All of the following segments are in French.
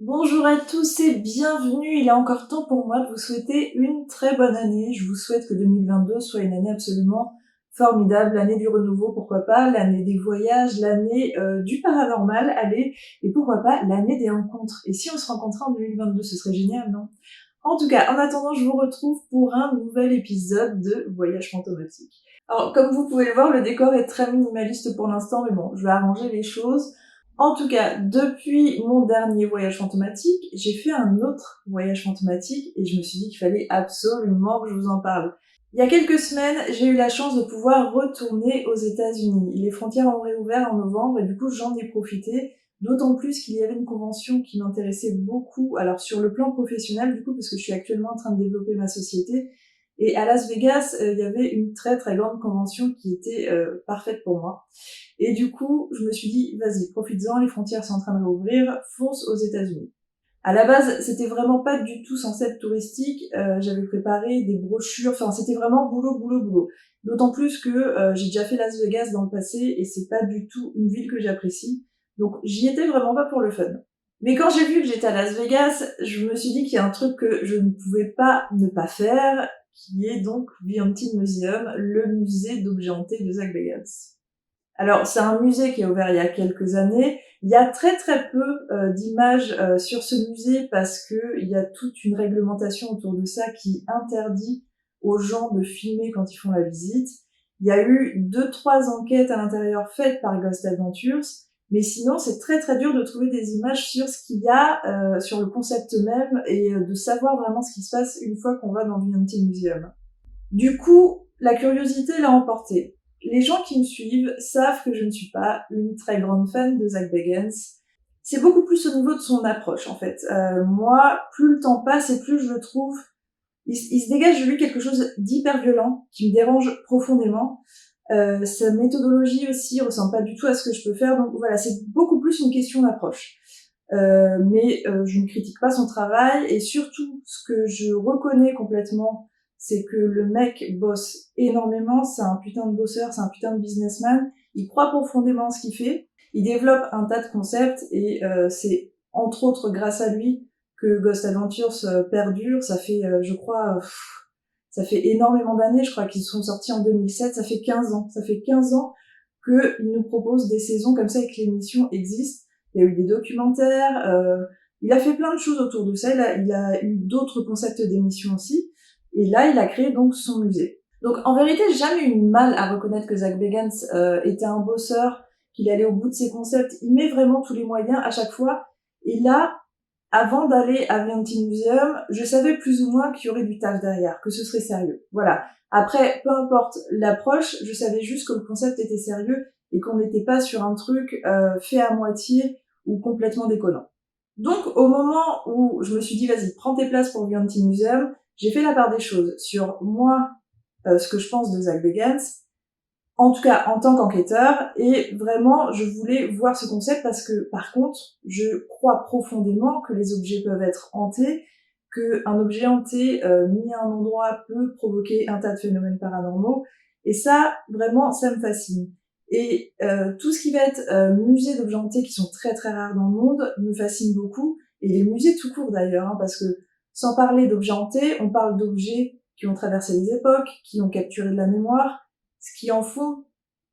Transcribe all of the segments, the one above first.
Bonjour à tous et bienvenue. Il est encore temps pour moi de vous souhaiter une très bonne année. Je vous souhaite que 2022 soit une année absolument formidable, l'année du renouveau, pourquoi pas, l'année des voyages, l'année du paranormal, allez, et pourquoi pas l'année des rencontres. Et si on se rencontrait en 2022, ce serait génial, non? En tout cas, en attendant, je vous retrouve pour un nouvel épisode de Voyage fantomatique. Alors, comme vous pouvez le voir, le décor est très minimaliste pour l'instant, mais bon, je vais arranger les choses. En tout cas, depuis mon dernier voyage fantomatique, j'ai fait un autre voyage fantomatique et je me suis dit qu'il fallait absolument que je vous en parle. Il y a quelques semaines, j'ai eu la chance de pouvoir retourner aux États-Unis. Les frontières ont réouvert en novembre et du coup, j'en ai profité. D'autant plus qu'il y avait une convention qui m'intéressait beaucoup, alors sur le plan professionnel du coup, parce que je suis actuellement en train de développer ma société, et à Las Vegas, il y avait une très très grande convention qui était parfaite pour moi. Et du coup, je me suis dit, vas-y, profites-en, les frontières sont en train de réouvrir, fonce aux États-Unis. À la base, c'était vraiment pas du tout censé être touristique, j'avais préparé des brochures, enfin c'était vraiment boulot, boulot, boulot. D'autant plus que j'ai déjà fait Las Vegas dans le passé et c'est pas du tout une ville que j'apprécie. Donc j'y étais vraiment pas pour le fun. Mais quand j'ai vu que j'étais à Las Vegas, je me suis dit qu'il y a un truc que je ne pouvais pas ne pas faire, qui est donc The Haunted Museum, le musée d'objets hantés de Las Vegas. Alors, c'est un musée qui est ouvert il y a quelques années. Il y a très très peu d'images sur ce musée parce que il y a toute une réglementation autour de ça qui interdit aux gens de filmer quand ils font la visite. Il y a eu 2-3 enquêtes à l'intérieur faites par Ghost Adventures, mais sinon c'est très très dur de trouver des images sur ce qu'il y a, sur le concept même et de savoir vraiment ce qui se passe une fois qu'on va dans The Haunted Museum. Du coup, la curiosité l'a emporté. Les gens qui me suivent savent que je ne suis pas une très grande fan de Zach Bagans. C'est beaucoup plus au niveau de son approche, en fait. Moi, plus le temps passe et plus je le trouve... Il se dégage de lui quelque chose d'hyper violent, qui me dérange profondément. Sa méthodologie aussi ressemble pas du tout à ce que je peux faire. Donc voilà, c'est beaucoup plus une question d'approche. Mais je ne critique pas son travail et surtout ce que je reconnais complètement, c'est que le mec bosse énormément, c'est un putain de bosseur, c'est un putain de businessman, il croit profondément en ce qu'il fait, il développe un tas de concepts et c'est entre autres grâce à lui que Ghost Adventures perdure. Ça fait, je crois, ça fait énormément d'années, je crois qu'ils sont sortis en 2007, ça fait 15 ans. Ça fait 15 ans qu'ils nous proposent des saisons comme ça et que l'émission existe. Il y a eu des documentaires, il a fait plein de choses autour de ça, il a eu d'autres concepts d'émissions aussi, et là il a créé donc son musée. Donc en vérité, j'ai jamais eu de mal à reconnaître que Zach Bagans était un bosseur, qu'il allait au bout de ses concepts, il met vraiment tous les moyens à chaque fois, et là, avant d'aller à The Haunted Museum, je savais plus ou moins qu'il y aurait du taf derrière, que ce serait sérieux. Voilà. Après, peu importe l'approche, je savais juste que le concept était sérieux et qu'on n'était pas sur un truc fait à moitié ou complètement déconnant. Donc, au moment où je me suis dit, vas-y, prends tes places pour The Haunted Museum, j'ai fait la part des choses sur moi, ce que je pense de Zach Bagans, en tout cas en tant qu'enquêteur, et vraiment je voulais voir ce concept parce que par contre je crois profondément que les objets peuvent être hantés, qu'un objet hanté mis à un endroit peut provoquer un tas de phénomènes paranormaux, et ça vraiment ça me fascine. Et tout ce qui va être musée d'objets hantés qui sont très très rares dans le monde me fascine beaucoup, et les musées tout court d'ailleurs, hein, parce que sans parler d'objets hantés, on parle d'objets qui ont traversé les époques, qui ont capturé de la mémoire, ce qui en font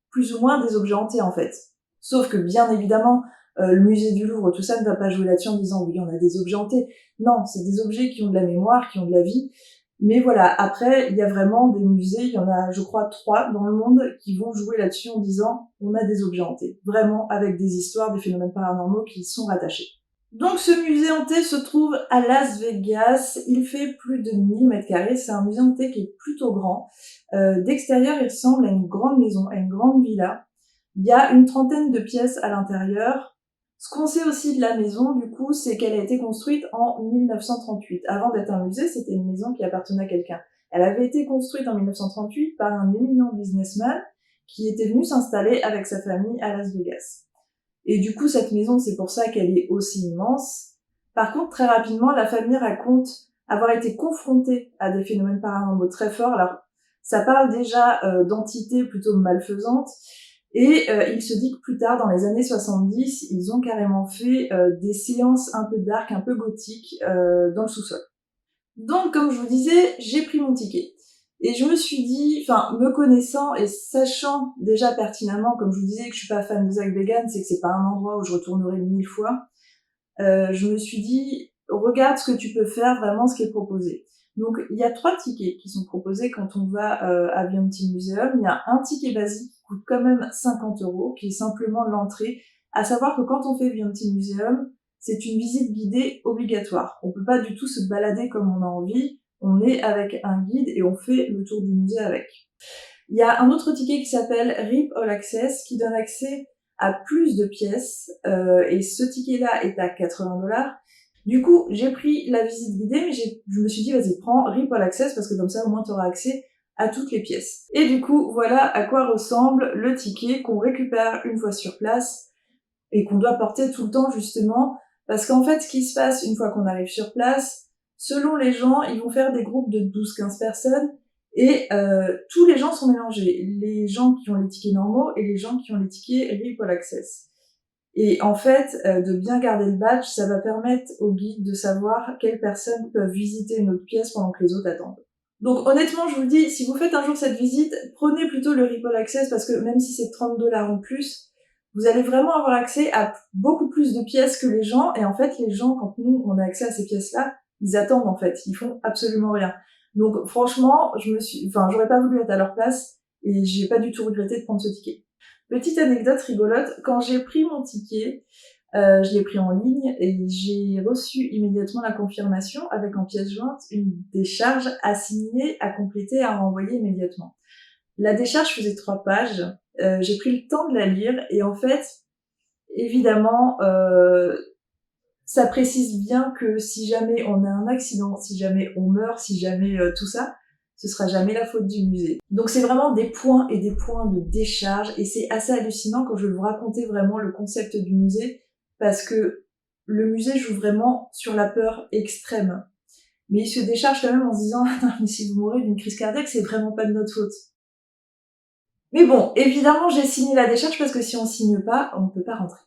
plus ou moins des objets hantés en fait. Sauf que bien évidemment, le musée du Louvre, tout ça ne va pas jouer là-dessus en disant oui, on a des objets hantés. Non, c'est des objets qui ont de la mémoire, qui ont de la vie. Mais voilà, après, il y a vraiment des musées, il y en a, je crois, 3 dans le monde qui vont jouer là-dessus en disant on a des objets hantés. Vraiment, avec des histoires, des phénomènes paranormaux qui y sont rattachés. Donc ce musée hanté se trouve à Las Vegas, il fait plus de 1000 mètres carrés, c'est un musée hanté qui est plutôt grand. D'extérieur, il ressemble à une grande maison, à une grande villa. Il y a une trentaine de pièces à l'intérieur. Ce qu'on sait aussi de la maison, du coup, c'est qu'elle a été construite en 1938. Avant d'être un musée, c'était une maison qui appartenait à quelqu'un. Elle avait été construite en 1938 par un éminent businessman qui était venu s'installer avec sa famille à Las Vegas. Et du coup, cette maison, c'est pour ça qu'elle est aussi immense. Par contre, très rapidement, la famille raconte avoir été confrontée à des phénomènes paranormaux très forts. Alors, ça parle déjà d'entités plutôt malfaisantes. Et il se dit que plus tard, dans les années 70, ils ont carrément fait des séances un peu dark, un peu gothiques dans le sous-sol. Donc, comme je vous disais, j'ai pris mon ticket. Et je me suis dit, enfin, me connaissant et sachant déjà pertinemment, comme je vous disais, que je suis pas fan de Zach Bagans, c'est que c'est pas un endroit où je retournerai 1000 fois, je me suis dit, regarde ce que tu peux faire, vraiment ce qui est proposé. Donc, il y a 3 tickets qui sont proposés quand on va à VMT Museum. Il y a un ticket basique qui coûte quand même 50 €, qui est simplement l'entrée. À savoir que quand on fait VMT Museum, c'est une visite guidée obligatoire. On peut pas du tout se balader comme on a envie. On est avec un guide et on fait le tour du musée avec. Il y a un autre ticket qui s'appelle RIP All Access qui donne accès à plus de pièces et ce ticket-là est à 80 $. Du coup, j'ai pris la visite guidée, mais je me suis dit, vas-y, prends RIP All Access parce que comme ça, au moins, tu auras accès à toutes les pièces. Et du coup, voilà à quoi ressemble le ticket qu'on récupère une fois sur place et qu'on doit porter tout le temps, justement, parce qu'en fait, ce qui se passe une fois qu'on arrive sur place, selon les gens, ils vont faire des groupes de 12-15 personnes et tous les gens sont mélangés. Les gens qui ont les tickets normaux et les gens qui ont les tickets RIP All Access. Et en fait, de bien garder le badge, ça va permettre au guide de savoir quelles personnes peuvent visiter une autre pièce pendant que les autres attendent. Donc honnêtement, je vous le dis, si vous faites un jour cette visite, prenez plutôt le RIP All Access parce que même si c'est 30 $ en plus, vous allez vraiment avoir accès à beaucoup plus de pièces que les gens. Et en fait, les gens, quand nous, on a accès à ces pièces-là, ils attendent en fait, ils font absolument rien. Donc franchement, j'aurais pas voulu être à leur place et j'ai pas du tout regretté de prendre ce ticket. Petite anecdote rigolote, quand j'ai pris mon ticket, je l'ai pris en ligne et j'ai reçu immédiatement la confirmation avec en pièce jointe une décharge à signer, à compléter, à renvoyer immédiatement. La décharge faisait 3 pages, j'ai pris le temps de la lire et en fait, évidemment, ça précise bien que si jamais on a un accident, si jamais on meurt, si jamais tout ça, ce sera jamais la faute du musée. Donc c'est vraiment des points et des points de décharge et c'est assez hallucinant quand je vais vous raconter vraiment le concept du musée parce que le musée joue vraiment sur la peur extrême. Mais il se décharge quand même en se disant « Non, mais si vous mourrez d'une crise cardiaque, c'est vraiment pas de notre faute. » Mais bon, évidemment, j'ai signé la décharge parce que si on signe pas, on ne peut pas rentrer.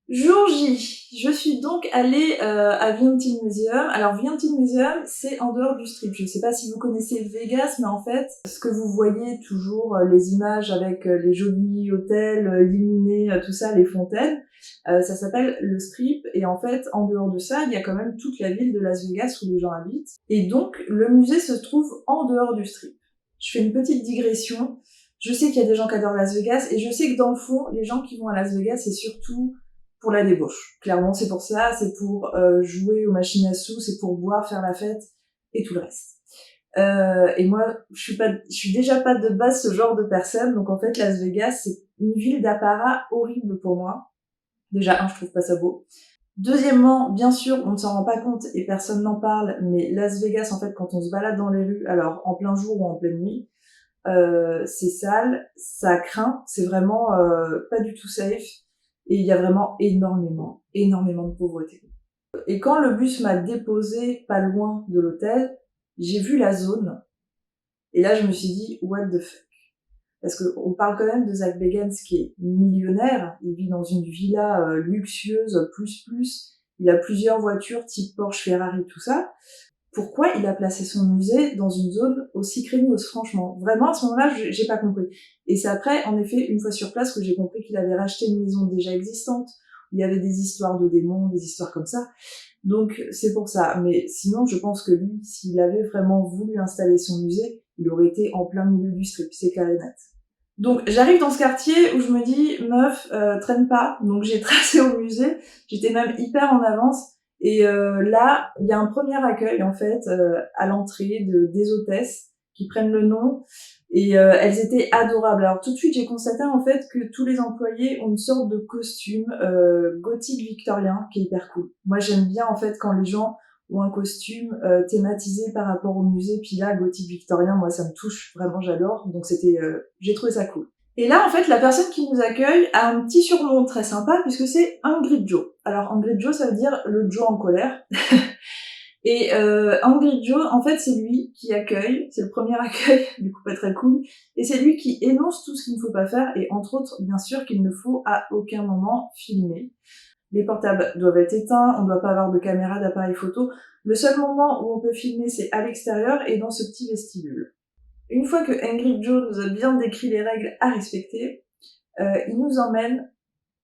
Jour J, je suis donc allée à VMT Museum. Alors VMT Museum, c'est en dehors du strip. Je sais pas si vous connaissez Vegas, mais en fait, ce que vous voyez toujours, les images avec les jolis hôtels illuminés, tout ça, les fontaines, ça s'appelle le strip. Et en fait, en dehors de ça, il y a quand même toute la ville de Las Vegas où les gens habitent. Et donc, le musée se trouve en dehors du strip. Je fais une petite digression. Je sais qu'il y a des gens qui adorent Las Vegas et je sais que dans le fond, les gens qui vont à Las Vegas, c'est surtout pour la débauche. Clairement, c'est pour ça, c'est pour jouer aux machines à sous, c'est pour boire, faire la fête et tout le reste. Et moi, je suis déjà pas de base ce genre de personne, donc en fait, Las Vegas, c'est une ville d'apparat horrible pour moi. Déjà, je trouve pas ça beau. Deuxièmement, bien sûr, on ne s'en rend pas compte et personne n'en parle, mais Las Vegas, en fait, quand on se balade dans les rues, alors en plein jour ou en pleine nuit, c'est sale, ça craint, c'est vraiment pas du tout safe. Et il y a vraiment énormément de pauvreté. Et quand le bus m'a déposé pas loin de l'hôtel, j'ai vu la zone. Et là, je me suis dit, what the fuck? Parce que on parle quand même de Zach Bagans qui est millionnaire. Il vit dans une villa luxueuse, plus. Il a plusieurs voitures type Porsche, Ferrari, tout ça. Pourquoi il a placé son musée dans une zone aussi craigneuse, franchement? Vraiment, à ce moment-là, j'ai pas compris. Et c'est après, en effet, une fois sur place, que j'ai compris qu'il avait racheté une maison déjà existante, où il y avait des histoires de démons, des histoires comme ça. Donc, c'est pour ça. Mais sinon, je pense que lui, s'il avait vraiment voulu installer son musée, il aurait été en plein milieu du strip, c'est clair et net. Donc, j'arrive dans ce quartier où je me dis, meuf, traîne pas. Donc, j'ai tracé au musée. J'étais même hyper en avance. Et là, il y a un premier accueil en fait à l'entrée des hôtesses qui prennent le nom et elles étaient adorables. Alors tout de suite, j'ai constaté en fait que tous les employés ont une sorte de costume gothique victorien qui est hyper cool. Moi, j'aime bien en fait quand les gens ont un costume thématisé par rapport au musée. Puis là, gothique victorien, moi, ça me touche vraiment, j'adore. Donc j'ai trouvé ça cool. Et là, en fait, la personne qui nous accueille a un petit surnom très sympa puisque c'est Angry Joe. Alors, Angry Joe, ça veut dire le Joe en colère. Et Angry Joe, en fait, c'est lui qui accueille, c'est le premier accueil, du coup pas très cool, et c'est lui qui énonce tout ce qu'il ne faut pas faire, et entre autres, bien sûr, qu'il ne faut à aucun moment filmer. Les portables doivent être éteints, on ne doit pas avoir de caméra, d'appareil photo. Le seul moment où on peut filmer, c'est à l'extérieur et dans ce petit vestibule. Une fois que Angry Joe nous a bien décrit les règles à respecter, il nous emmène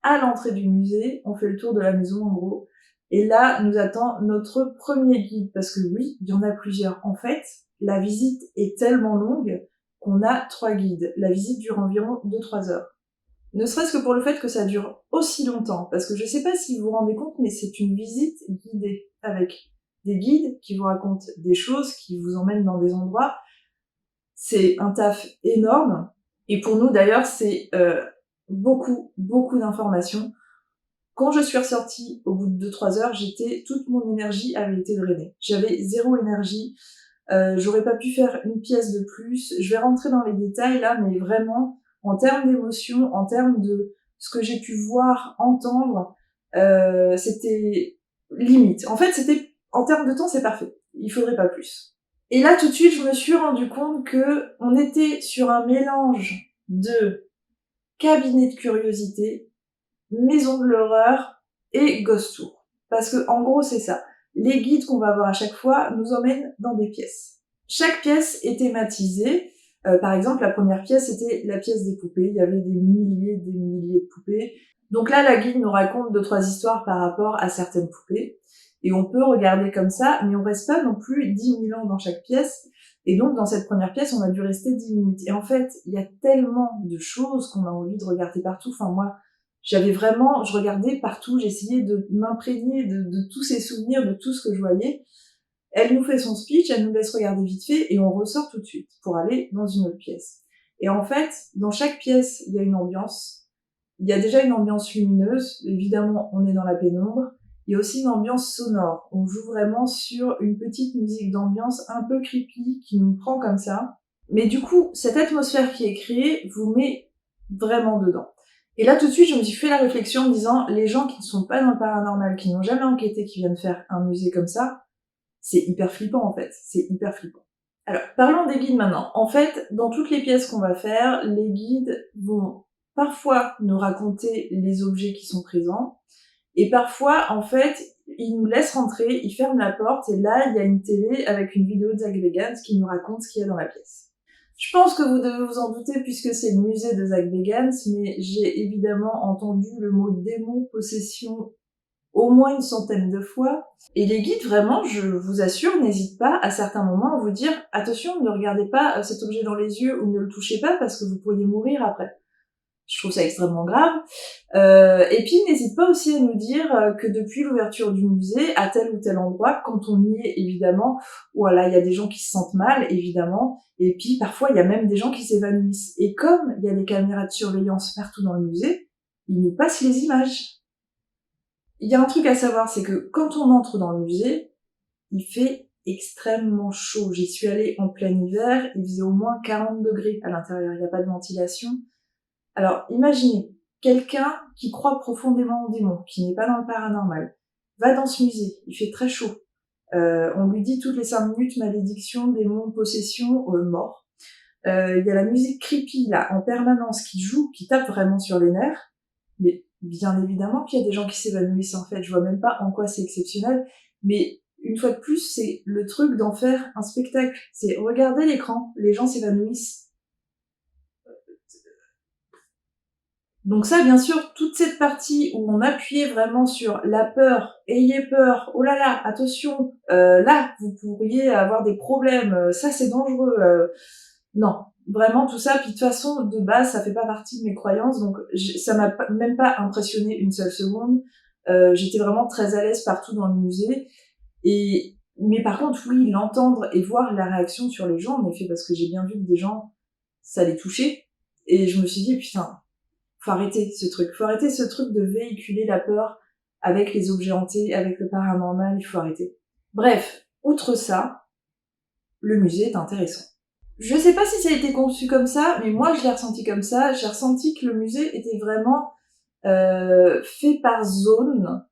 à l'entrée du musée, on fait le tour de la maison en gros, et là nous attend notre premier guide, parce que oui, il y en a plusieurs. En fait, la visite est tellement longue qu'on a 3 guides. La visite dure environ 2-3 heures. Ne serait-ce que pour le fait que ça dure aussi longtemps, parce que je sais pas si vous vous rendez compte, mais c'est une visite guidée, avec des guides qui vous racontent des choses, qui vous emmènent dans des endroits. C'est un taf énorme, et pour nous d'ailleurs, c'est beaucoup d'informations. Quand je suis ressortie, au bout de 2-3 heures, toute mon énergie avait été drainée. J'avais 0 énergie, j'aurais pas pu faire une pièce de plus. Je vais rentrer dans les détails là, mais vraiment, en termes d'émotion, en termes de ce que j'ai pu voir, entendre, c'était limite. En fait, en termes de temps, c'est parfait. Il faudrait pas plus. Et là, tout de suite, je me suis rendu compte que on était sur un mélange de cabinet de curiosité, maison de l'horreur et ghost tour. Parce que, en gros, c'est ça. Les guides qu'on va avoir à chaque fois nous emmènent dans des pièces. Chaque pièce est thématisée. Par exemple, la première pièce, c'était la pièce des poupées. Il y avait des milliers de poupées. Donc là, la guide nous raconte 2-3 histoires par rapport à certaines poupées. Et on peut regarder comme ça, mais on reste pas non plus 10 000 ans dans chaque pièce. Et donc, dans cette première pièce, on a dû rester 10 minutes. Et en fait, il y a tellement de choses qu'on a envie de regarder partout. Enfin, moi, je regardais partout, j'essayais de m'imprégner de tous ces souvenirs, de tout ce que je voyais. Elle nous fait son speech, elle nous laisse regarder vite fait, et on ressort tout de suite pour aller dans une autre pièce. Et en fait, dans chaque pièce, il y a une ambiance. Il y a déjà une ambiance lumineuse, évidemment, on est dans la pénombre. Il y a aussi une ambiance sonore. On joue vraiment sur une petite musique d'ambiance un peu creepy qui nous prend comme ça. Mais du coup, cette atmosphère qui est créée vous met vraiment dedans. Et là, tout de suite, je me suis fait la réflexion en me disant, les gens qui ne sont pas dans le paranormal, qui n'ont jamais enquêté, qui viennent faire un musée comme ça, c'est hyper flippant en fait. C'est hyper flippant. Alors, parlons des guides maintenant. En fait, dans toutes les pièces qu'on va faire, les guides vont parfois nous raconter les objets qui sont présents, et parfois, en fait, ils nous laissent rentrer, ils ferment la porte, et là, il y a une télé avec une vidéo de Zak Bagans qui nous raconte ce qu'il y a dans la pièce. Je pense que vous devez vous en douter puisque c'est le musée de Zak Bagans, mais j'ai évidemment entendu le mot démon, possession au moins une centaine de fois. Et les guides, vraiment, je vous assure, n'hésitent pas à certains moments à vous dire « Attention, ne regardez pas cet objet dans les yeux ou ne le touchez pas parce que vous pourriez mourir après ». Je trouve ça extrêmement grave. Et puis, n'hésite pas aussi à nous dire que depuis l'ouverture du musée, à tel ou tel endroit, quand on y est, évidemment, voilà, il y a des gens qui se sentent mal, évidemment, et puis parfois, il y a même des gens qui s'évanouissent. Et comme il y a des caméras de surveillance partout dans le musée, ils nous passent les images. Il y a un truc à savoir, c'est que quand on entre dans le musée, il fait extrêmement chaud. J'y suis allée en plein hiver, il faisait au moins 40 degrés à l'intérieur, il n'y a pas de ventilation. Alors, imaginez, quelqu'un qui croit profondément aux démons, qui n'est pas dans le paranormal, va dans ce musée, il fait très chaud. On lui dit toutes les 5 minutes malédiction, démon, possession, mort. Il y a la musique creepy là en permanence qui joue, qui tape vraiment sur les nerfs. Mais bien évidemment qu'il y a des gens qui s'évanouissent en fait. Je vois même pas en quoi c'est exceptionnel. Mais une fois de plus, c'est le truc d'en faire un spectacle. C'est regarder l'écran, les gens s'évanouissent. Donc ça, bien sûr, toute cette partie où on appuyait vraiment sur la peur, ayez peur, oh là là, attention, là, vous pourriez avoir des problèmes, ça c'est dangereux. Non, vraiment tout ça. Puis de toute façon, de base, ça fait pas partie de mes croyances, donc ça m'a même pas impressionné une seule seconde. J'étais vraiment très à l'aise partout dans le musée. Mais par contre, oui, l'entendre et voir la réaction sur les gens, en effet, parce que j'ai bien vu que des gens, ça les touchait. Et je me suis dit, putain, faut arrêter ce truc de véhiculer la peur avec les objets hantés, avec le paranormal, il faut arrêter. Bref, outre ça, le musée est intéressant. Je sais pas si ça a été conçu comme ça, mais moi je l'ai ressenti comme ça. J'ai ressenti que le musée était vraiment fait par zone.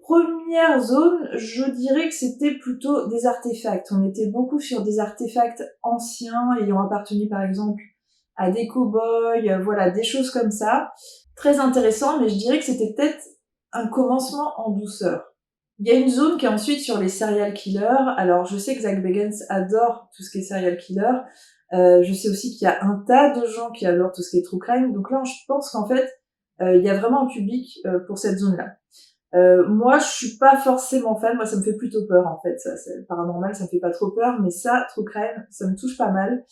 Première zone, je dirais que c'était plutôt des artefacts. On était beaucoup sur des artefacts anciens ayant appartenu par exemple à des cow-boys, voilà, des choses comme ça. Très intéressant, mais je dirais que c'était peut-être un commencement en douceur. Il y a une zone qui est ensuite sur les serial killers. Alors, je sais que Zach Bagans adore tout ce qui est serial killer. Je sais aussi qu'il y a un tas de gens qui adorent tout ce qui est true crime. Donc là, je pense qu'en fait, il y a vraiment un public pour cette zone-là. Moi, je suis pas forcément fan. Moi, ça me fait plutôt peur, en fait. Ça, c'est paranormal, ça me fait pas trop peur. Mais ça, true crime, ça me touche pas mal.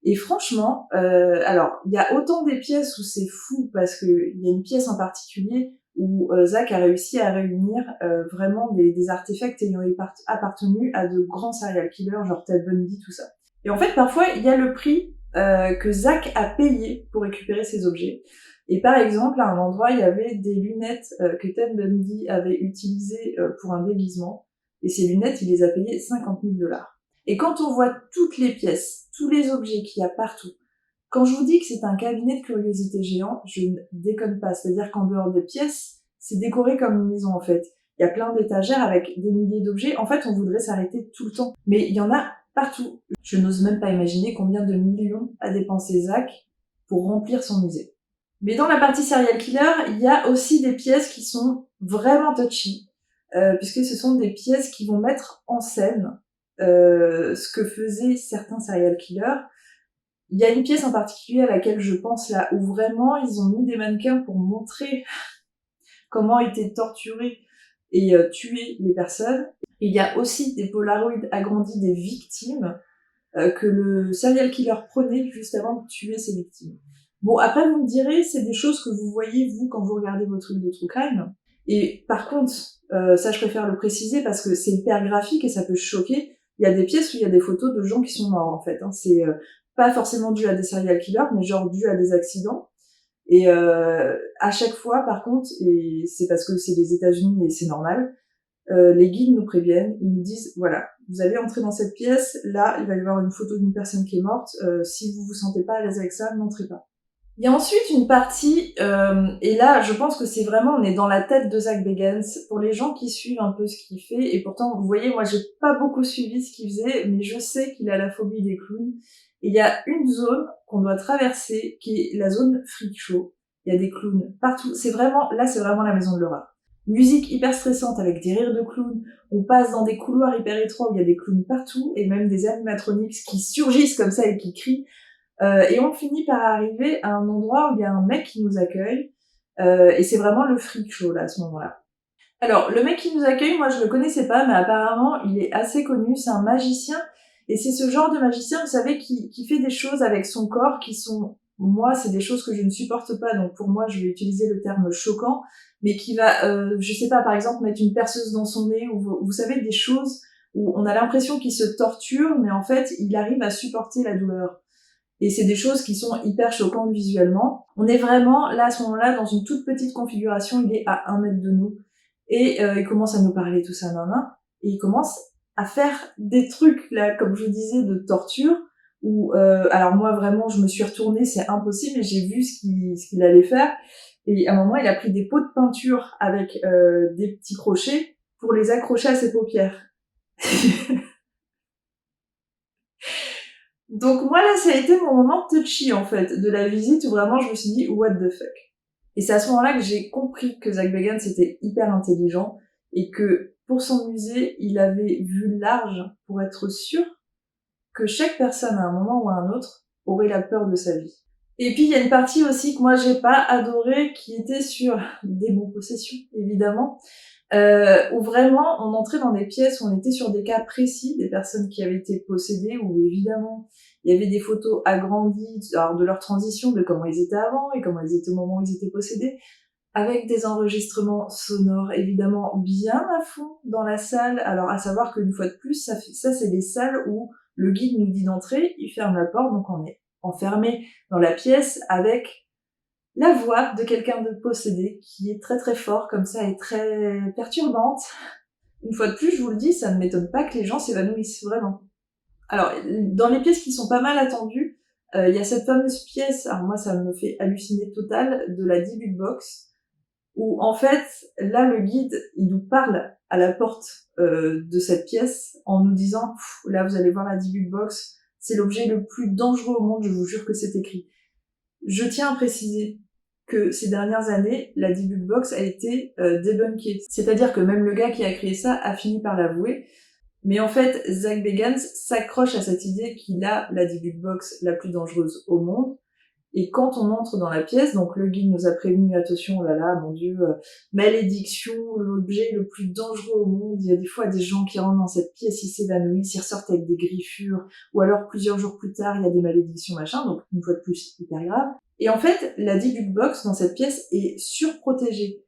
Et franchement, alors, il y a autant des pièces où c'est fou parce que il y a une pièce en particulier où Zach a réussi à réunir vraiment des artefacts ayant appartenu à de grands serial killers, genre Ted Bundy, tout ça. Et en fait, parfois, il y a le prix que Zach a payé pour récupérer ces objets. Et par exemple, à un endroit, il y avait des lunettes que Ted Bundy avait utilisées pour un déguisement. Et ces lunettes, il les a payées 50 000 $. Et quand on voit toutes les pièces, tous les objets qu'il y a partout, quand je vous dis que c'est un cabinet de curiosité géant, je ne déconne pas. C'est-à-dire qu'en dehors des pièces, c'est décoré comme une maison en fait. Il y a plein d'étagères avec des milliers d'objets. En fait, on voudrait s'arrêter tout le temps. Mais il y en a partout. Je n'ose même pas imaginer combien de millions a dépensé Zach pour remplir son musée. Mais dans la partie serial killer, il y a aussi des pièces qui sont vraiment touchy, puisque ce sont des pièces qui vont mettre en scène ce que faisaient certains serial killers. Il y a une pièce en particulier à laquelle je pense là, où vraiment ils ont mis des mannequins pour montrer comment étaient torturés et tués les personnes. Et il y a aussi des polaroids agrandis des victimes que le serial killer prenait juste avant de tuer ses victimes. Bon, après vous me direz, c'est des choses que vous voyez vous quand vous regardez vos trucs de true crime. Et par contre, ça je préfère le préciser parce que c'est hyper graphique et ça peut choquer. Il y a des pièces où il y a des photos de gens qui sont morts en fait. Hein. C'est pas forcément dû à des serial killers, mais genre dû à des accidents. Et à chaque fois, par contre, et c'est parce que c'est les États-Unis et c'est normal, les guides nous préviennent, ils nous disent voilà, vous allez entrer dans cette pièce, là il va y avoir une photo d'une personne qui est morte, si vous vous sentez pas à l'aise avec ça, n'entrez pas. Il y a ensuite une partie, et là je pense que c'est vraiment, on est dans la tête de Zach Bagans, pour les gens qui suivent un peu ce qu'il fait, et pourtant vous voyez, moi j'ai pas beaucoup suivi ce qu'il faisait, mais je sais qu'il a la phobie des clowns, et il y a une zone qu'on doit traverser, qui est la zone freak show. Il y a des clowns partout, c'est vraiment, là c'est vraiment la maison de l'horreur. Musique hyper stressante avec des rires de clowns, on passe dans des couloirs hyper étroits où il y a des clowns partout, et même des animatronics qui surgissent comme ça et qui crient. Et on finit par arriver à un endroit où il y a un mec qui nous accueille, et c'est vraiment le freak show là à ce moment-là. Alors le mec qui nous accueille, moi je le connaissais pas, mais apparemment il est assez connu, c'est un magicien, et c'est ce genre de magicien, vous savez, qui fait des choses avec son corps qui sont, moi c'est des choses que je ne supporte pas, donc pour moi je vais utiliser le terme choquant, mais qui va, je sais pas, par exemple mettre une perceuse dans son nez, ou vous savez, des choses où on a l'impression qu'il se torture, mais en fait il arrive à supporter la douleur. Et c'est des choses qui sont hyper choquantes visuellement. On est vraiment, là, à ce moment-là, dans une toute petite configuration, il est à 1 mètre de nous. Et il commence à nous parler, tout ça, et il commence à faire des trucs, là, comme je vous disais, de torture, où, alors moi, vraiment, je me suis retournée, c'est impossible, mais j'ai vu ce qu'il allait faire. Et à un moment, il a pris des pots de peinture avec des petits crochets pour les accrocher à ses paupières. Donc moi là, ça a été mon moment touchy en fait de la visite où vraiment je me suis dit what the fuck. Et c'est à ce moment-là que j'ai compris que Zach Bagans était hyper intelligent et que pour son musée, il avait vu large pour être sûr que chaque personne à un moment ou à un autre aurait la peur de sa vie. Et puis il y a une partie aussi que moi j'ai pas adorée qui était sur des démon-possession évidemment. Où vraiment on entrait dans des pièces où on était sur des cas précis, des personnes qui avaient été possédées, où évidemment il y avait des photos agrandies alors de leur transition, de comment ils étaient avant et comment ils étaient au moment où ils étaient possédés, avec des enregistrements sonores évidemment bien à fond dans la salle. Alors à savoir qu'une fois de plus, ça c'est des salles où le guide nous dit d'entrer, il ferme la porte, donc on est enfermé dans la pièce avec la voix de quelqu'un de possédé qui est très très fort comme ça et très perturbante. Une fois de plus, je vous le dis, ça ne m'étonne pas que les gens s'évanouissent vraiment. Alors, dans les pièces qui sont pas mal attendues, il y a cette fameuse pièce, alors moi ça me fait halluciner total, de la Debug Box. où en fait, là, le guide, il nous parle à la porte de cette pièce en nous disant « Là, vous allez voir la debug box, c'est l'objet le plus dangereux au monde, je vous jure que c'est écrit. » Je tiens à préciser que ces dernières années, la debug box a été débunkée. C'est-à-dire que même le gars qui a créé ça a fini par l'avouer. Mais en fait, Zach Bagans s'accroche à cette idée qu'il a la debug box la plus dangereuse au monde. Et quand on entre dans la pièce, donc le guide nous a prévenu, attention, oh là là, mon Dieu, malédiction, l'objet le plus dangereux au monde. Il y a des fois des gens qui rentrent dans cette pièce, ils s'évanouissent, ils ressortent avec des griffures, ou alors plusieurs jours plus tard, il y a des malédictions, machin, donc une fois de plus, hyper grave. Et en fait, la debug box dans cette pièce est surprotégée.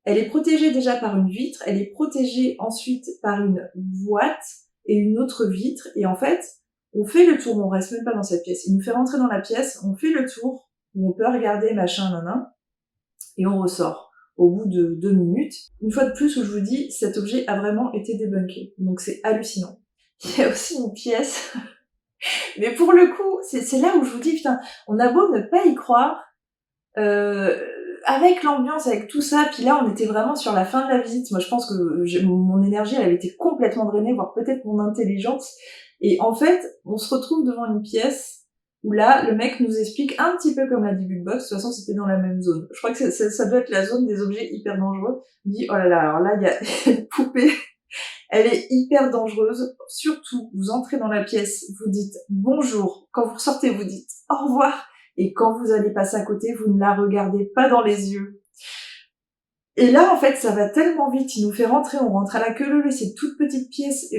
Elle est protégée déjà par une vitre, elle est protégée ensuite par une boîte et une autre vitre, et en fait, on fait le tour, on reste même pas dans cette pièce. Il nous fait rentrer dans la pièce, on fait le tour, où on peut regarder machin, nanan, et on ressort au bout de 2 minutes. Une fois de plus où je vous dis, cet objet a vraiment été débunké. Donc c'est hallucinant. Il y a aussi une pièce, mais pour le coup, c'est là où je vous dis, putain, on a beau ne pas y croire, avec l'ambiance, avec tout ça, puis là on était vraiment sur la fin de la visite. Moi je pense que mon énergie elle avait été complètement drainée, voire peut-être mon intelligence. Et en fait, on se retrouve devant une pièce où là, le mec nous explique un petit peu comme la debug box. De toute façon, c'était dans la même zone. Je crois que ça doit être la zone des objets hyper dangereux. Il dit, oh là là, alors là, il y a une poupée. Elle est hyper dangereuse. Surtout, vous entrez dans la pièce, vous dites bonjour. Quand vous ressortez, vous dites au revoir. Et quand vous allez passer à côté, vous ne la regardez pas dans les yeux. Et là, en fait, ça va tellement vite. Il nous fait rentrer, on rentre à la queue leu-leu, c'est toute petite pièce.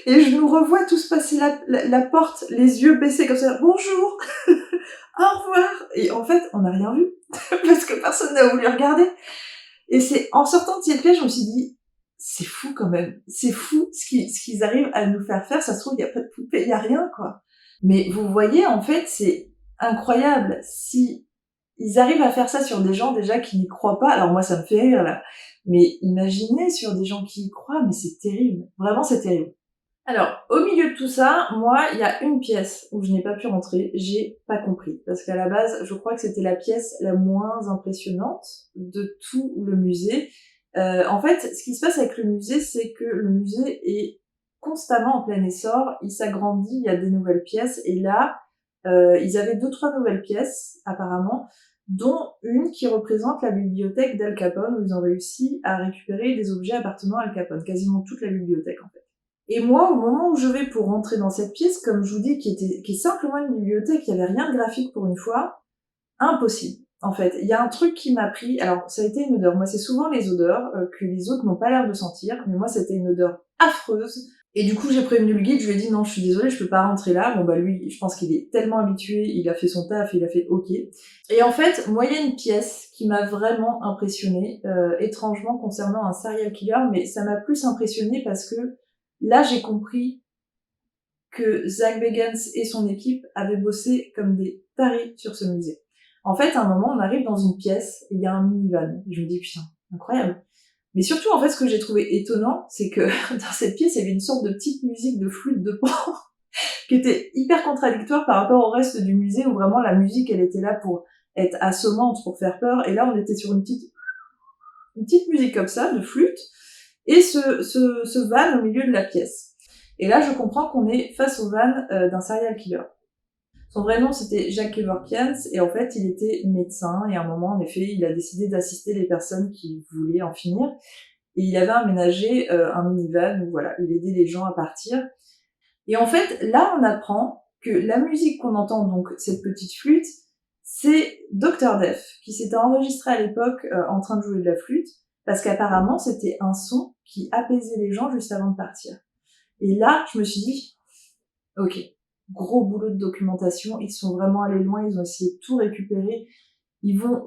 Et je nous revois tous passer la porte, les yeux baissés comme ça. Bonjour, au revoir. Et en fait, on n'a rien vu parce que personne n'a voulu regarder. Et c'est en sortant de cette pièce, je me suis dit, c'est fou quand même. C'est fou ce qu'ils arrivent à nous faire faire. Ça se trouve, il y a pas de poupée, il y a rien, quoi. Mais vous voyez, en fait, c'est incroyable. Si ils arrivent à faire ça sur des gens déjà qui n'y croient pas, alors moi, ça me fait rire, là. Mais imaginez sur des gens qui y croient, mais c'est terrible. Vraiment, c'est terrible. Alors, au milieu de tout ça, moi, il y a une pièce où je n'ai pas pu rentrer, j'ai pas compris. Parce qu'à la base, je crois que c'était la pièce la moins impressionnante de tout le musée. En fait, ce qui se passe avec le musée, c'est que le musée est constamment en plein essor, il s'agrandit, il y a des nouvelles pièces, et là, ils avaient 2-3 nouvelles pièces, apparemment, dont une qui représente la bibliothèque d'Al Capone, où ils ont réussi à récupérer des objets appartenant à Al Capone, quasiment toute la bibliothèque, en fait. Et moi, au moment où je vais pour rentrer dans cette pièce, comme je vous dis, qui est simplement une bibliothèque, il n'y avait rien de graphique pour une fois, impossible. En fait, il y a un truc qui m'a pris, alors ça a été une odeur, moi c'est souvent les odeurs que les autres n'ont pas l'air de sentir, mais moi c'était une odeur affreuse, et du coup j'ai prévenu le guide, je lui ai dit non je suis désolée, je peux pas rentrer là, bon bah lui je pense qu'il est tellement habitué, il a fait son taf, il a fait ok. Et en fait, moi il y a une pièce qui m'a vraiment impressionnée, étrangement concernant un serial killer, mais ça m'a plus impressionnée parce que là j'ai compris que Zach Bagans et son équipe avaient bossé comme des tarés sur ce musée. En fait, à un moment, on arrive dans une pièce et il y a un minivan. Et je me dis, putain, incroyable. Mais surtout, en fait, ce que j'ai trouvé étonnant, c'est que dans cette pièce, il y avait une sorte de petite musique de flûte de pan qui était hyper contradictoire par rapport au reste du musée où vraiment la musique, elle était là pour être assommante, pour faire peur. Et là, on était sur une petite musique comme ça, de flûte, et ce van au milieu de la pièce. Et là, je comprends qu'on est face au van d'un serial killer. Son vrai nom, c'était Jack Kevorkian, et en fait, il était médecin, et à un moment, en effet, il a décidé d'assister les personnes qui voulaient en finir, et il avait aménagé un minivan où, voilà, il aidait les gens à partir. Et en fait, là, on apprend que la musique qu'on entend, donc cette petite flûte, c'est Dr. Def, qui s'était enregistré à l'époque en train de jouer de la flûte, parce qu'apparemment, c'était un son qui apaisait les gens juste avant de partir. Et là, je me suis dit, ok, gros boulot de documentation, ils sont vraiment allés loin, ils ont essayé de tout récupérer,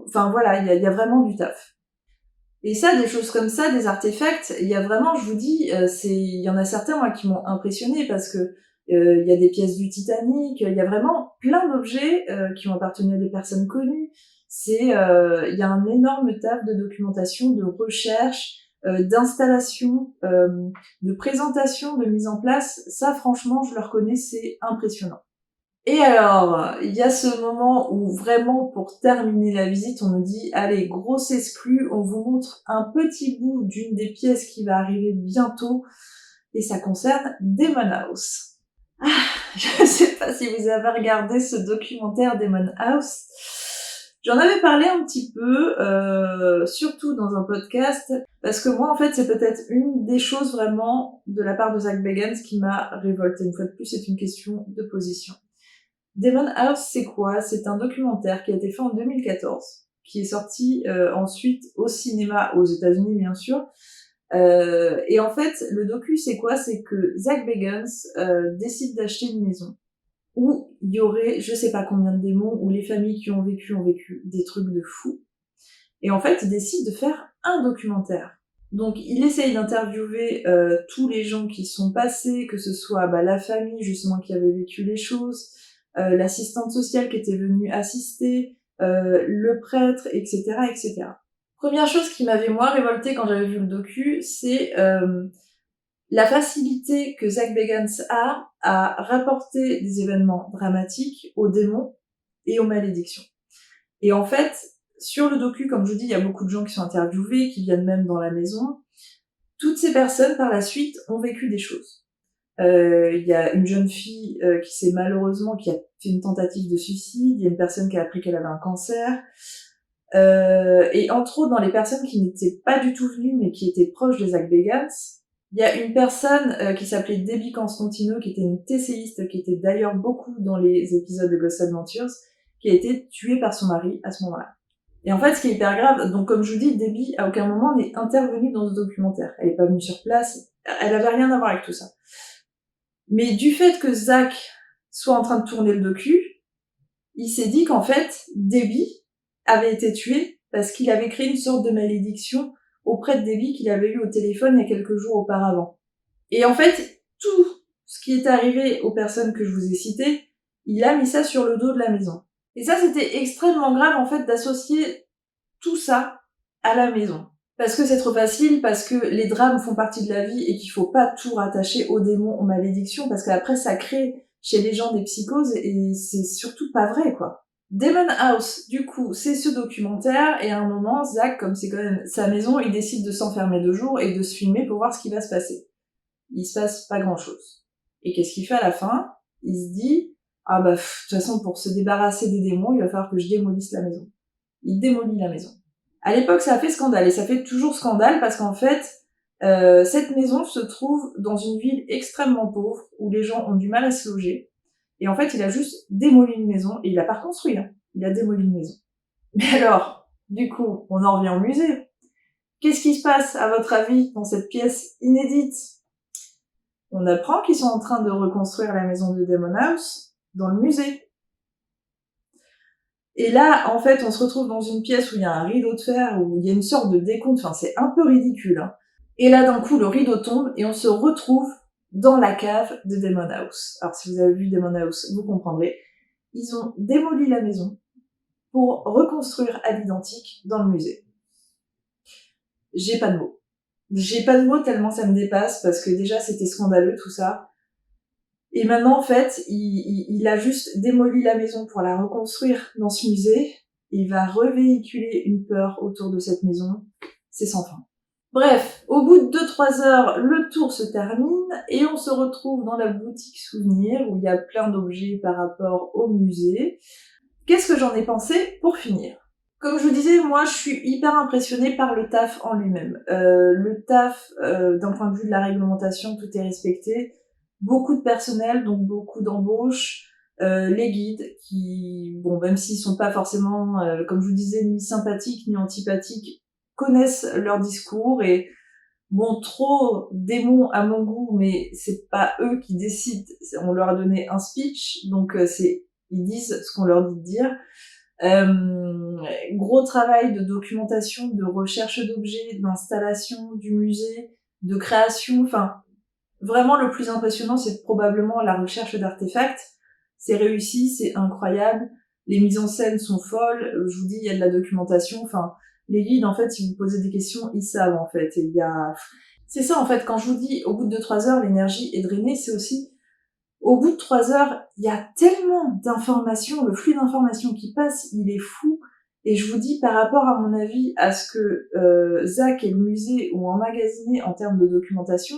enfin voilà, il y a vraiment du taf. Et ça, des choses comme ça, des artefacts, il y a vraiment, je vous dis, il y en a certains, moi, qui m'ont impressionné parce que il y a des pièces du Titanic, il y a vraiment plein d'objets qui ont appartenu à des personnes connues. Il y a un énorme taf de documentation, de recherche, d'installation, de présentation, de mise en place. Ça, franchement, je le reconnais, c'est impressionnant. Et alors, il y a ce moment où vraiment, pour terminer la visite, on nous dit « Allez, grosse exclue, on vous montre un petit bout d'une des pièces qui va arriver bientôt, et ça concerne Demon House ». Ah, je sais pas si vous avez regardé ce documentaire Demon House. J'en avais parlé un petit peu, surtout dans un podcast, parce que moi, en fait, c'est peut-être une des choses vraiment de la part de Zach Bagans qui m'a révoltée. Une fois de plus, c'est une question de position. Demon House, c'est quoi? C'est un documentaire qui a été fait en 2014, qui est sorti ensuite au cinéma aux États-Unis, bien sûr. Et en fait, le docu, c'est quoi? C'est que Zach Bagans décide d'acheter une maison où il y aurait je sais pas combien de démons, où les familles qui ont vécu des trucs de fou. Et en fait, il décide de faire un documentaire. Donc, il essaye d'interviewer tous les gens qui sont passés, que ce soit la famille, justement, qui avait vécu les choses, l'assistante sociale qui était venue assister, le prêtre, etc., etc. Première chose qui m'avait, moi, révoltée quand j'avais vu le docu, c'est la facilité que Zach Bagans a à rapporter des événements dramatiques aux démons et aux malédictions. Et en fait, sur le docu, comme je vous dis, il y a beaucoup de gens qui sont interviewés, qui viennent même dans la maison. Toutes ces personnes, par la suite, ont vécu des choses. Il y a une jeune fille qui a fait une tentative de suicide. Il y a une personne qui a appris qu'elle avait un cancer. Et entre autres, dans les personnes qui n'étaient pas du tout venues, mais qui étaient proches de Zach Bagans, il y a une personne qui s'appelait Debbie Constantino, qui était une TCiste, qui était d'ailleurs beaucoup dans les épisodes de Ghost Adventures, qui a été tuée par son mari à ce moment-là. Et en fait, ce qui est hyper grave, donc comme je vous dis, Debbie, à aucun moment n'est intervenue dans ce documentaire. Elle est pas venue sur place, elle avait rien à voir avec tout ça. Mais du fait que Zach soit en train de tourner le docu, il s'est dit qu'en fait, Debbie avait été tuée parce qu'il avait créé une sorte de malédiction auprès de Debbie qu'il avait eu au téléphone il y a quelques jours auparavant. Et en fait, tout ce qui est arrivé aux personnes que je vous ai citées, il a mis ça sur le dos de la maison. Et ça, c'était extrêmement grave, en fait, d'associer tout ça à la maison. Parce que c'est trop facile, parce que les drames font partie de la vie et qu'il faut pas tout rattacher aux démons, aux malédictions, parce qu'après, ça crée chez les gens des psychoses et c'est surtout pas vrai, quoi. Demon House, du coup, c'est ce documentaire, et à un moment, Zach, comme c'est quand même sa maison, il décide de s'enfermer 2 jours et de se filmer pour voir ce qui va se passer. Il se passe pas grand chose. Et qu'est-ce qu'il fait à la fin? Il se dit, de toute façon, pour se débarrasser des démons, il va falloir que je démolisse la maison. Il démolit la maison. À l'époque, ça a fait scandale, et ça fait toujours scandale parce qu'en fait, cette maison se trouve dans une ville extrêmement pauvre, où les gens ont du mal à se loger. Et en fait, il a juste démoli une maison, et il a pas reconstruit, hein. Il a démoli une maison. Mais alors, du coup, on en revient au musée. Qu'est-ce qui se passe, à votre avis, dans cette pièce inédite? On apprend qu'ils sont en train de reconstruire la maison de Demon House dans le musée. Et là, en fait, on se retrouve dans une pièce où il y a un rideau de fer, où il y a une sorte de décompte, enfin, c'est un peu ridicule, hein. Et là, d'un coup, le rideau tombe, et on se retrouve dans la cave de Demon House. Alors, si vous avez vu Demon House, vous comprendrez. Ils ont démoli la maison pour reconstruire à l'identique dans le musée. J'ai pas de mots. J'ai pas de mots tellement ça me dépasse, parce que déjà, c'était scandaleux, tout ça. Et maintenant, en fait, il a juste démoli la maison pour la reconstruire dans ce musée. Il va revéhiculer une peur autour de cette maison. C'est sans fin. Bref, au bout de 2-3 heures, le tour se termine et on se retrouve dans la boutique souvenir où il y a plein d'objets par rapport au musée. Qu'est-ce que j'en ai pensé pour finir? Comme je vous disais, moi, je suis hyper impressionnée par le taf en lui-même. Le taf, d'un point de vue de la réglementation, tout est respecté. Beaucoup de personnel, donc beaucoup d'embauches, les guides qui, bon, même s'ils sont pas forcément, comme je vous disais, ni sympathiques ni antipathiques, connaissent leur discours et bon, trop démons à mon goût, mais c'est pas eux qui décident. On leur a donné un speech, donc ils disent ce qu'on leur dit de dire. Gros travail de documentation, de recherche d'objets, d'installation du musée, de création, enfin, vraiment le plus impressionnant, c'est probablement la recherche d'artefacts. C'est réussi, c'est incroyable. Les mises en scène sont folles. Je vous dis, il y a de la documentation. Enfin, les guides, en fait, si vous posez des questions, ils savent, en fait. C'est ça, en fait, quand je vous dis, au bout de 2-3 heures, l'énergie est drainée, c'est aussi, au bout de 3 heures, il y a tellement d'informations, le flux d'informations qui passe, il est fou. Et je vous dis, par rapport à mon avis, à ce que Zach et le musée ont emmagasiné en termes de documentation,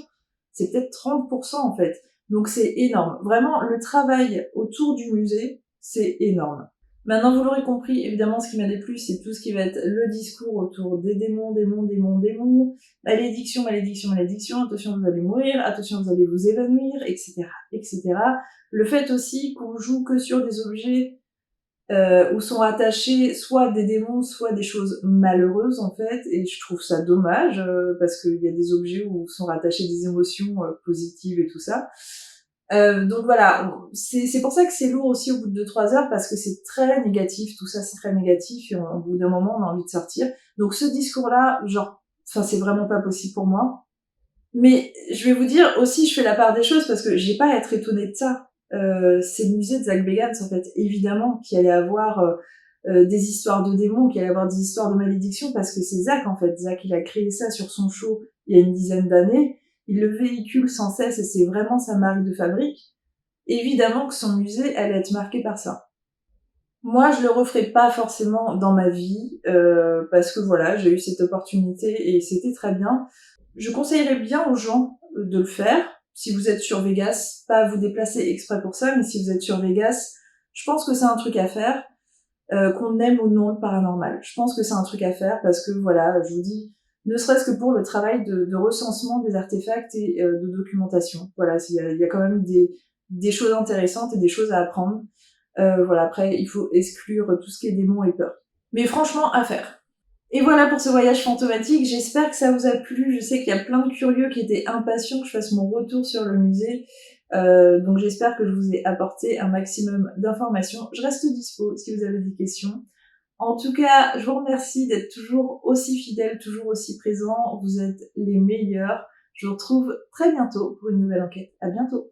c'est peut-être 30% en fait. Donc c'est énorme. Vraiment, le travail autour du musée, c'est énorme. Maintenant, vous l'aurez compris, évidemment, ce qui m'a déplu, c'est tout ce qui va être le discours autour des démons, malédiction, malédiction, malédiction, attention, vous allez mourir, attention, vous allez vous évanouir, etc., etc. Le fait aussi qu'on joue que sur des objets où sont attachés soit des démons, soit des choses malheureuses, en fait, et je trouve ça dommage, parce qu'il y a des objets où sont rattachées des émotions positives et tout ça. Donc voilà, c'est pour ça que c'est lourd aussi au bout de 2-3 heures, parce que c'est très négatif, tout ça c'est très négatif, et au bout d'un moment on a envie de sortir. Donc ce discours-là, genre, enfin c'est vraiment pas possible pour moi. Mais je vais vous dire aussi, je fais la part des choses, parce que j'ai pas à être étonnée de ça. C'est le musée de Zach Bagans, en fait, évidemment, qui allait avoir des histoires de démons, qui allait avoir des histoires de malédiction, parce que c'est Zach, en fait. Zach, il a créé ça sur son show il y a une dizaine d'années. Il le véhicule sans cesse, et c'est vraiment sa marque de fabrique. Évidemment que son musée allait être marqué par ça. Moi, je le referai pas forcément dans ma vie, parce que voilà, j'ai eu cette opportunité et c'était très bien. Je conseillerais bien aux gens de le faire. Si vous êtes sur Vegas, pas à vous déplacer exprès pour ça, mais si vous êtes sur Vegas, je pense que c'est un truc à faire, qu'on aime ou non le paranormal. Je pense que c'est un truc à faire parce que voilà, je vous dis, ne serait-ce que pour le travail de recensement des artefacts et de documentation. Voilà, il y a quand même des choses intéressantes et des choses à apprendre. Voilà, après, il faut exclure tout ce qui est démons et peur. Mais franchement, à faire. Et voilà pour ce voyage fantomatique, j'espère que ça vous a plu. Je sais qu'il y a plein de curieux qui étaient impatients que je fasse mon retour sur le musée. Donc j'espère que je vous ai apporté un maximum d'informations. Je reste dispo si vous avez des questions. En tout cas, je vous remercie d'être toujours aussi fidèles, toujours aussi présents. Vous êtes les meilleurs. Je vous retrouve très bientôt pour une nouvelle enquête. À bientôt.